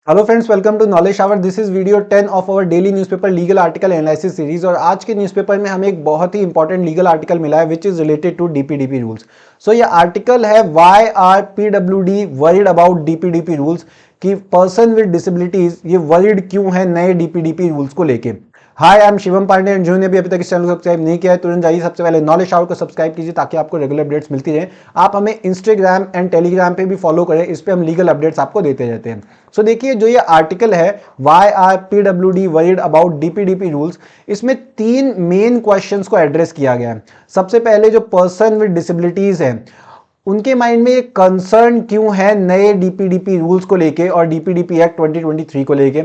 Hello friends, welcome to knowledge shower. This is video 10 of our daily newspaper legal article analysis series. और आज के newspaper में हमें एक बहुत ही इंपॉर्टेंट लीगल आर्टिकल मिला है which is related to DPDP rules. So ये आर्टिकल है why are PWD worried about DPDP rules, कि पर्सन विद डिसेबिलिटीज ये वरीड क्यों है नए डीपीडीपी रूल्स को लेके। Hi, I am Shivam Pandey and जिन्होंने भी अभी तक इस चैनल को सब्सक्राइब नहीं किया है तुरंत जाइए सबसे पहले नॉलेज शावर को सब्सक्राइब कीजिए ताकि आपको रेगुलर अपडेट्स मिलती रहे। आप हमें इंस्टाग्राम एंड टेलीग्राम पे भी फॉलो करें, इस पे हम लीगल अपडेट्स आपको देते रहते हैं। सो देखिए, जो ये आर्टिकल है why are PWD worried about DPDP rules, इसमें तीन मेन क्वेश्चंस को एड्रेस किया गया है। सबसे पहले जो पर्सन विद डिसेबिलिटीज है उनके माइंड में एक कंसर्न क्यों है नए डीपीडीपी रूल्स को लेके और डीपीडीपी एक्ट 2023 को लेके।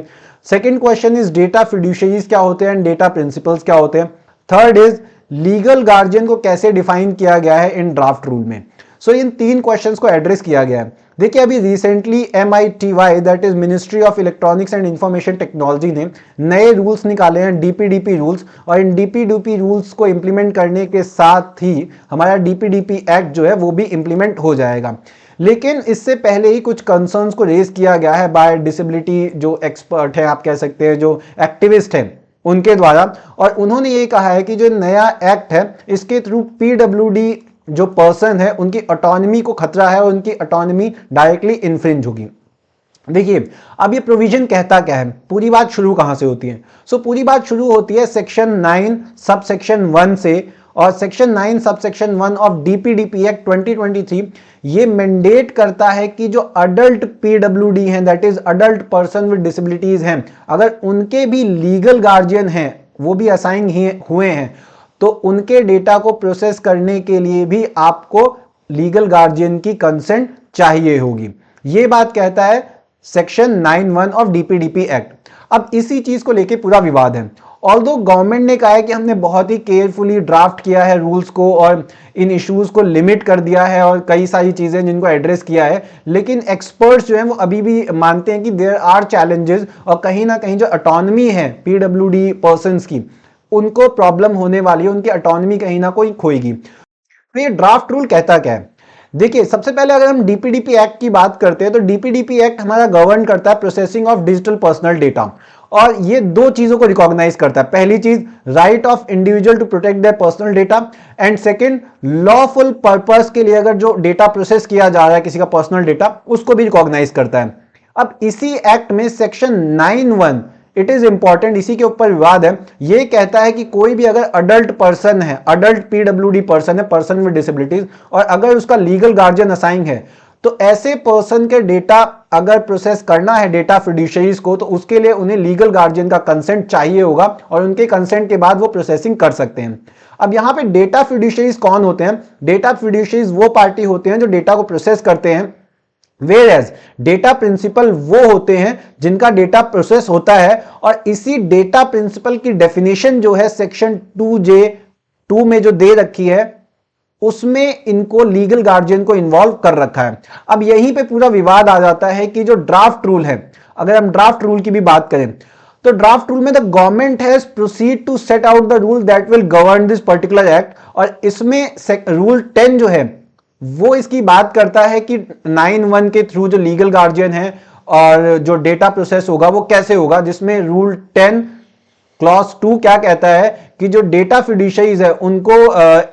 सेकंड क्वेश्चन इज डेटा फिड्यूशरीज क्या होते हैं एंड डेटा प्रिंसिपल्स क्या होते हैं। थर्ड इज लीगल गार्जियन को कैसे डिफाइन किया गया है इन ड्राफ्ट रूल में। सो इन तीन क्वेश्चंस को एड्रेस किया गया है। देखिए, अभी recently MITY that is ministry of electronics and information technology ने नए रूल्स निकाले हैं डीपीडीपी रूल्स, और इन डीपीडीपी रूल्स को इंप्लीमेंट करने के साथ ही हमारा डीपीडीपी एक्ट जो है वो भी इंप्लीमेंट हो जाएगा। लेकिन इससे पहले ही कुछ कंसर्न्स को रेज किया गया है बाय डिसेबिलिटी जो एक्सपर्ट है, आप कह सकते हैं जो एक्टिविस्ट हैं उनके द्वारा, और उन्होंने ये कहा है कि जो नया एक्ट है इसके थ्रू पीडब्ल्यूडी जो पर्सन है उनकी ऑटोनॉमी को खतरा है और उनकी ऑटोनॉमी डायरेक्टली इन्फ्रिंज होगी। देखिए, अब ये प्रोविजन कहता क्या है, पूरी बात शुरू कहां से होती है। सो पूरी बात शुरू होती है सेक्शन 9 सब सेक्शन 1 से, और section 9 sub section 1 of DPDP act 2023 ये मैंडेट करता है कि जो अडल्ट पीडब्ल्यूडी हैं that is adult person with disabilities हैं, अगर उनके भी लीगल गार्जियन हैं, वो भी असाइन हुए हैं, तो उनके डेटा को प्रोसेस करने के लिए भी आपको लीगल गार्जियन की कंसेंट चाहिए होगी। ये बात कहता है सेक्शन 9(1) ऑफ डीपीडीपी एक्ट। अब इसी चीज को लेके पूरा विवाद है। ऑल्दो गवर्नमेंट ने कहा है कि हमने बहुत ही केयरफुली ड्राफ्ट किया है रूल्स को और इन इश्यूज को लिमिट कर दिया है और कई सारी चीजें जिनको एड्रेस किया है, लेकिन एक्सपर्ट्स जो हैं वो अभी भी मानते हैं कि देयर आर चैलेंजेस, और कहीं ना कहीं जो ऑटोनॉमी है पीडब्ल्यूडी पर्संस की उनको प्रॉब्लम होने वाली है, उनकी ऑटोनॉमी कहीं ना कोई खोएगी। तो ये ड्राफ्ट रूल कहता क्या है। देखिए, सबसे पहले अगर हम डीपीडीपी एक्ट की बात करते हैं तो डीपीडीपी एक्ट हमारा गवर्न करता है processing of digital personal data, और ये दो चीजों को रिकॉग्नाइज करता है। पहली चीज, right of individual to protect their personal data, and second, lawful purpose के लिए अगर जो डेटा प्रोसेस किया जा रहा है किसी का पर्सनल डेटा, उसको भी रिकॉग्नाइज करता है। अब इसी एक्ट में सेक्शन 9(1) इट इज इंपॉर्टेंट, इसी के ऊपर विवाद है। यह कहता है कि कोई भी अगर अडल्ट पर्सन है, अडल्ट पीडब्ल्यूडी पर्सन है, पर्सन विद डिसेबिलिटीज, और अगर उसका लीगल गार्जियन असाइन है, तो ऐसे पर्सन के डेटा अगर प्रोसेस करना है डेटा फिड्यूशरीज को, तो उसके लिए उन्हें लीगल गार्जियन का कंसेंट चाहिए होगा, और उनके कंसेंट के बाद वो प्रोसेसिंग कर सकते हैं। अब यहां पे डेटा फिड्यूशरीज कौन होते हैं? डेटा फिड्यूशरीज वो पार्टी होते हैं जो डेटा को प्रोसेस करते हैं, वेयरएज डेटा प्रिंसिपल वो होते हैं जिनका डेटा प्रोसेस होता है। और इसी डेटा प्रिंसिपल की डेफिनेशन जो है सेक्शन 2J(2) में जो दे रखी है, उसमें इनको लीगल गार्जियन को इन्वॉल्व कर रखा है। अब यहीं पे पूरा विवाद आ जाता है कि जो ड्राफ्ट रूल है, अगर हम ड्राफ्ट रूल की भी बात करें तो ड्राफ्ट रूल में the government has proceed to set out the rule that will govern this particular act, और इसमें रूल 10 जो है वो इसकी बात करता है कि 9(1) के थ्रू जो लीगल गार्जियन है और जो डेटा प्रोसेस होगा वो कैसे होगा, जिसमें रूल 10 क्लॉज 2 क्या कहता है कि जो डेटा फिड्यूशरीज है उनको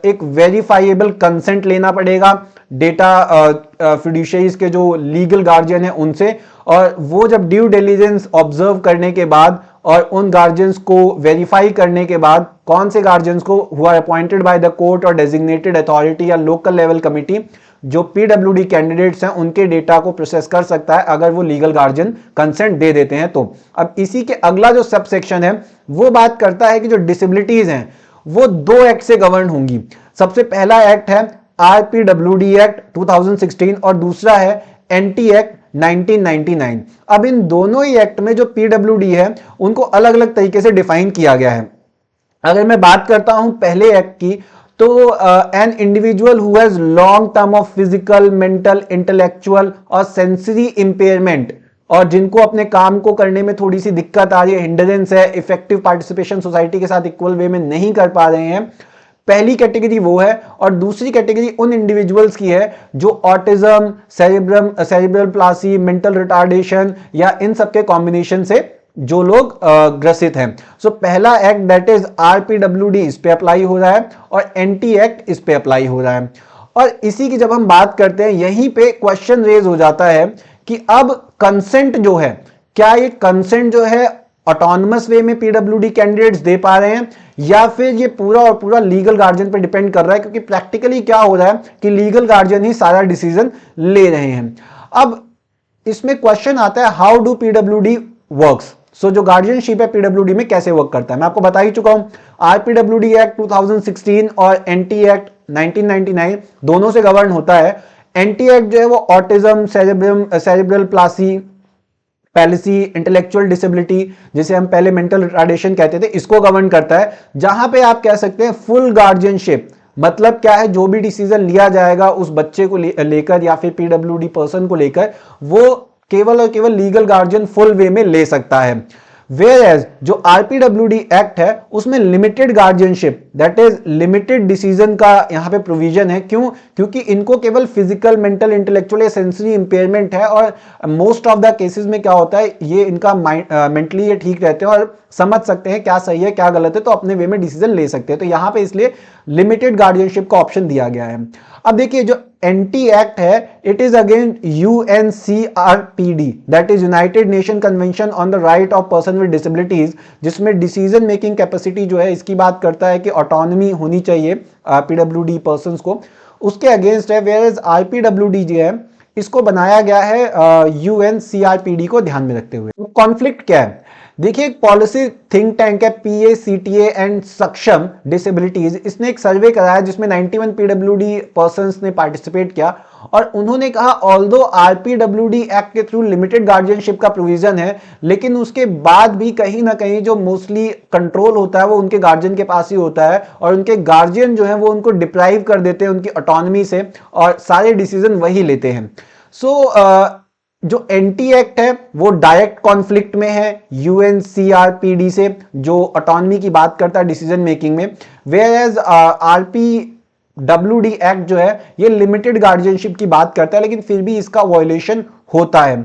एक वेरीफाइएबल कंसेंट लेना पड़ेगा डेटा फिड्यूशरीज के जो लीगल गार्जियन है उनसे, और वो जब ड्यू डिलिजेंस ऑब्जर्व करने के बाद और उन गार्जियंस को वेरीफाई करने के बाद, कौन से गार्जियंस को हुआ अपॉइंटेड बाय द कोर्ट और डेजिग्नेटेड अथॉरिटी या लोकल लेवल कमिटी, जो पीडब्ल्यूडी कैंडिडेट्स हैं उनके डेटा को प्रोसेस कर सकता है अगर वो लीगल गार्जियन कंसेंट दे देते हैं तो। अब इसी के अगला जो सब सेक्शन है वो बात करता है कि जो डिसेबिलिटीज हैं वो दो एक्ट से गवर्न होंगी। सबसे पहला एक्ट है RPWD एक्ट 2016 और दूसरा है NT एक्ट 1999। अब इन दोनों ही एक्ट में जो पीडब्ल्यूडी है उनको अलग अलग तरीके से डिफाइन किया गया है। अगर मैं बात करता हूं पहले एक्ट की, तो an individual who has long term of physical, mental, intellectual और सेंसरी इंपेयरमेंट, और जिनको अपने काम को करने में थोड़ी सी दिक्कत आ रही है, हिंड्रेंस है, इफेक्टिव पार्टिसिपेशन सोसाइटी के साथ इक्वल वे में नहीं कर पा रहे हैं, पहली कैटेगरी वो है, और दूसरी कैटेगरी उन इंडिविजुअल्स की है जो autism, cerebral Plassey, mental retardation या इन सब के कॉम्बिनेशन से जो लोग ग्रसित हैं। सो पहला एक्ट दैट इज आरपीडब्ल्यूडी इस पे अप्लाई हो रहा है और एंटी एक्ट इस पे अप्लाई हो रहा है। और इसी की जब हम बात करते हैं, यहीं पे क्वेश्चन रेज हो जाता है कि अब कंसेंट जो है, क्या ये कंसेंट जो है ऑटोनमस वे में पीडब्ल्यूडी कैंडिडेट्स दे पा रहे हैं, या फिर ये पूरा और पूरा लीगल गार्जियन पे डिपेंड कर रहा है, क्योंकि प्रैक्टिकली क्या हो रहा है कि लीगल गार्जियन ही सारा डिसीजन ले रहे हैं। अब इसमें क्वेश्चन आता है हाउ डू पीडब्ल्यूडी वर्क्स। सो जो गार्जियनशिप है पीडब्ल्यूडी में कैसे वर्क करता है, मैं आपको बता ही चुका हूं। आरपीडब्ल्यूडी एक्ट 2016 और एंटी एक्ट 1999 दोनों से गवर्न होता है। एंटी एक्ट जो है वो autism, cerebral Plassey, policy, intellectual disability, जिसे हम पहले मेंटल रिटार्डेशन कहते थे, इसको गवर्न करता है। जहां पे आप कह सकते हैं फुल गार्जियनशिप, मतलब क्या है, जो भी डिसीजन लिया जाएगा उस बच्चे को लेकर या फिर पीडब्ल्यूडी पर्सन को लेकर, वो केवल और केवल लीगल गार्जियन फुल वे में ले सकता है। Whereas जो आरपीडब्ल्यूडी एक्ट है उसमें limited guardianship, that is limited decision का यहां पे प्रोविजन है। क्यों? क्योंकि इनको केवल फिजिकल, मेंटल, इंटेलेक्चुअल या सेंसरी इंपेयरमेंट है, और मोस्ट ऑफ द केसेस में क्या होता है, ये इनका मेंटली ये ठीक रहते हैं और समझ सकते हैं क्या सही है क्या गलत है, तो अपने वे में डिसीजन ले सकते हैं। तो यहां पे इसलिए लिमिटेड गार्जियनशिप का ऑप्शन दिया गया है। अब देखिए जो एंटी एक्ट है, it is again UNCRPD, that is United Nation convention on the right of person with disabilities, जिसमें डिसीजन मेकिंग कैपेसिटी जो है इसकी बात करता है कि ऑटोनॉमी होनी चाहिए पीडब्ल्यूडी पर्संस को, उसके अगेंस्ट है। वेयर इज आरपीडब्ल्यूडी जो है इसको बनाया गया है यूएनसीआरपीडी को ध्यान में रखते हुए। कॉन्फ्लिक्ट क्या है, देखिए एक पॉलिसी थिंक टैंक है पीएसीटीए एंड सक्षम डिसेबिलिटीज, इसने एक सर्वे कराया जिसमें 91 पीडब्ल्यूडी पर्संस ने पार्टिसिपेट किया, और उन्होंने कहा ऑल्दो आरपीडब्ल्यूडी एक्ट के थ्रू लिमिटेड गार्जियनशिप का प्रोविजन है, लेकिन उसके बाद भी कहीं ना कहीं जो मोस्टली कंट्रोल होता है वो उनके गार्जियन के पास ही होता है, और उनके गार्जियन जो है वो उनको डिप्राइव कर देते हैं उनकी ऑटोनॉमी से, और सारे डिसीजन वही लेते हैं। सो जो एंटी एक्ट है वो डायरेक्ट कॉन्फ्लिक्ट में है यूएनसीआरपीडी से, जो ऑटोनॉमी की बात करता है डिसीजन मेकिंग में। वेयर एज आरपीडब्ल्यूडी एक्ट जो है ये लिमिटेड गार्जियनशिप की बात करता है, लेकिन फिर भी इसका वायलेशन होता है।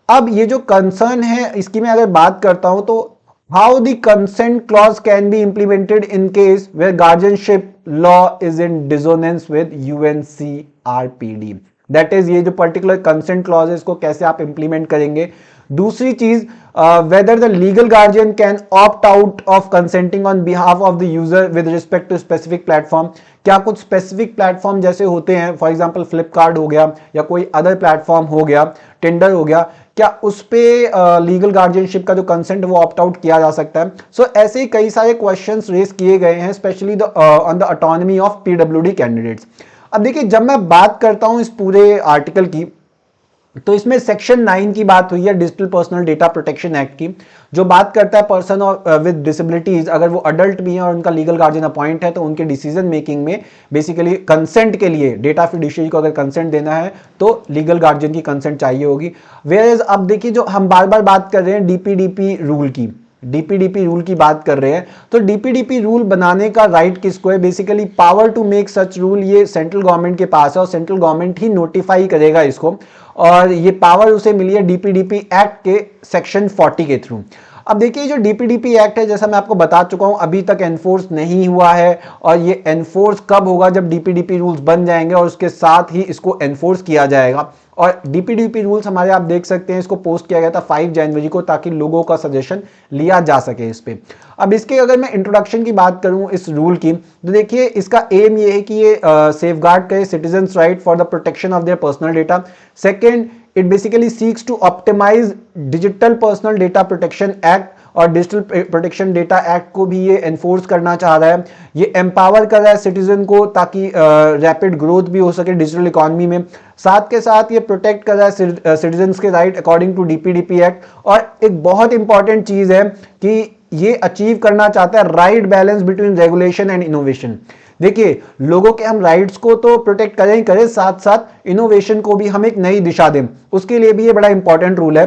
अब ये जो कंसर्न है इसकी मैं अगर बात करता हूं तो how the consent clause can be implemented in case where guardianship law is in dissonance with UNCRPD, that is ये जो पर्टिकुलर कंसेंट क्लॉज है इसको कैसे आप इंप्लीमेंट करेंगे। दूसरी चीज, whether the legal guardian can opt out of consenting on behalf of the user with respect to specific platform, क्या कुछ स्पेसिफिक प्लेटफॉर्म जैसे होते हैं, फॉर एग्जांपल फ्लिपकार्ट हो गया या कोई अदर प्लेटफॉर्म हो गया, टिंडर हो गया, क्या उस पे लीगल गार्जियनशिप का जो कंसेंट वो ऑप्ट आउट किया जा सकता है। सो ऐसे ही कई सारे क्वेश्चंस रेज किए गए हैं specially on the autonomy of PWD candidates. अब देखिए जब मैं बात करता हूं इस पूरे आर्टिकल की, तो इसमें सेक्शन 9 की बात हुई है digital personal data protection act की, जो बात करता है पर्सन विद डिसेबिलिटीज अगर वो अडल्ट भी हैं और उनका लीगल गार्जियन अपॉइंट है तो उनके डिसीजन मेकिंग में बेसिकली कंसेंट के लिए डेटा फिडुशियरी को अगर कंसेंट देना है तो लीगल गार्जियन की कंसेंट चाहिए होगी। वेयर अब देखिए जो हम बार बार बात कर रहे हैं डीपीडीपी रूल की, डीपीडीपी रूल की बात कर रहे हैं, तो डीपीडीपी रूल बनाने का राइट किसको है, basically power to make such rule ये सेंट्रल गवर्नमेंट के पास है और सेंट्रल गवर्नमेंट ही नोटिफाई करेगा इसको, और ये पावर उसे मिली है डीपीडीपी एक्ट के सेक्शन 40 के थ्रू। अब देखिए जो डीपीडीपी एक्ट है जैसा मैं आपको बता चुका हूं अभी तक एनफोर्स नहीं हुआ है, और ये एनफोर्स कब होगा, जब डीपीडीपी रूल्स बन जाएंगे और उसके साथ ही इसको एनफोर्स किया जाएगा। और डीपीडीपी रूल्स हमारे आप देख सकते हैं इसको पोस्ट किया गया था 5 जनवरी को ताकि लोगों का सजेशन लिया जा सके इस पे। अब इसके अगर मैं इंट्रोडक्शन की बात करूं इस रूल की, तो देखिए इसका एम ये है कि ये सेफगार्ड करे citizens right for the protection of their personal data. Second, it basically seeks to optimise digital personal data protection act, और डिजिटल प्रोटेक्शन डेटा एक्ट को भी ये एनफोर्स करना चाह रहा है। ये एम्पावर कर रहा है सिटीजन को ताकि रैपिड ग्रोथ भी हो सके डिजिटल इकोनॉमी में। साथ के साथ ये प्रोटेक्ट कर रहा है सिटीजन्स के right according to DPDP act. और एक बहुत इंपॉर्टेंट चीज है कि ये अचीव करना चाहता है right balance between regulation and innovation. देखिए लोगों के हम राइट्स को तो प्रोटेक्ट करें ही करें, साथ साथ इनोवेशन को भी हम एक नई दिशा दें, उसके लिए भी ये बड़ा इंपॉर्टेंट रूल है।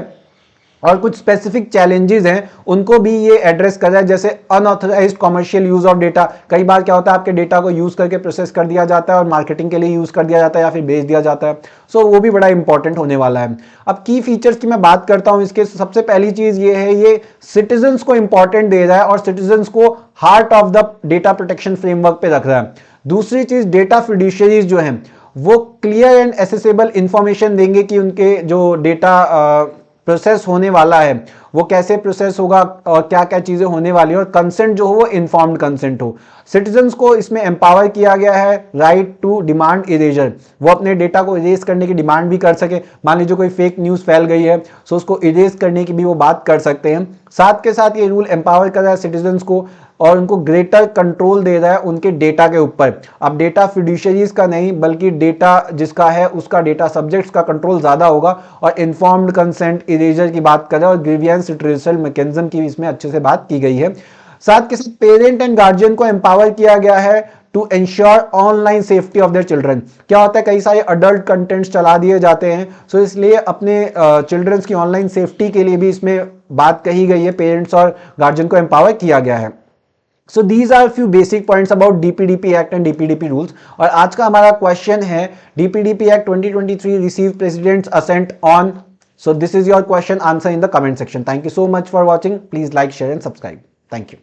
और कुछ स्पेसिफिक चैलेंजेस हैं उनको भी ये एड्रेस कर रहा है, जैसे unauthorised commercial use of data. कई बार क्या होता है, आपके डेटा को यूज करके प्रोसेस कर दिया जाता है और मार्केटिंग के लिए यूज कर दिया जाता है या फिर बेच दिया जाता है। सो वो भी बड़ा इंपॉर्टेंट होने वाला है। अब की फीचर्स की मैं बात करता हूं, इसके सबसे पहली चीज ये है, ये सिटीजन्स को इंपॉर्टेंट दे रहा है और सिटीजन्स को heart of the data protection framework पे रख रहा है। दूसरी चीज, डेटा फिड्यूशरीज जो हैं वो क्लियर एंड एसेसेबल इंफॉर्मेशन देंगे कि उनके जो डेटा प्रोसेस होने वाला है वो कैसे प्रोसेस होगा और क्या क्या चीजें होने वाली है, और कंसेंट जो हो वो इन्फॉर्म्ड कंसेंट हो। सिटीजन्स को इसमें एम्पावर किया गया है राइट टू डिमांड इरेजर, वो अपने डेटा को इरेज करने की डिमांड भी कर सके। मान लीजिए कोई फेक न्यूज फैल गई है तो उसको इरेज करने की भी वो बात कर सकते हैं। साथ के साथ ये रूल एम्पावर कर रहा है सिटीजन्स को और उनको ग्रेटर कंट्रोल दे रहा है उनके डेटा के ऊपर। अब डेटा फिड्यूशरीज का नहीं बल्कि डेटा जिसका है उसका, डेटा सब्जेक्ट्स का कंट्रोल ज्यादा होगा, और इन्फॉर्म्ड कंसेंट इरेजर की बात करें और ग्रीवियंस रिट्रेसल मैकेनिज्म की इसमें अच्छे से बात की गई है। साथ के साथ पेरेंट एंड गार्जियन को एम्पावर किया गया है to ensure online safety of their children. क्या होता है, कई सारे अडल्ट कंटेंट्स चला दिए जाते हैं, सो इसलिए अपने चिल्ड्रंस की ऑनलाइन सेफ्टी के लिए भी इसमें बात कही गई है, पेरेंट्स और गार्जियन को एम्पावर किया गया है। So these are few basic points about DPDP Act and DPDP rules। और आज का हमारा क्वेश्चन है, DPDP Act 2023 received President's assent on। So this is your question, answer in the comment section। Thank you so much for watching। Please like, share and subscribe। Thank you।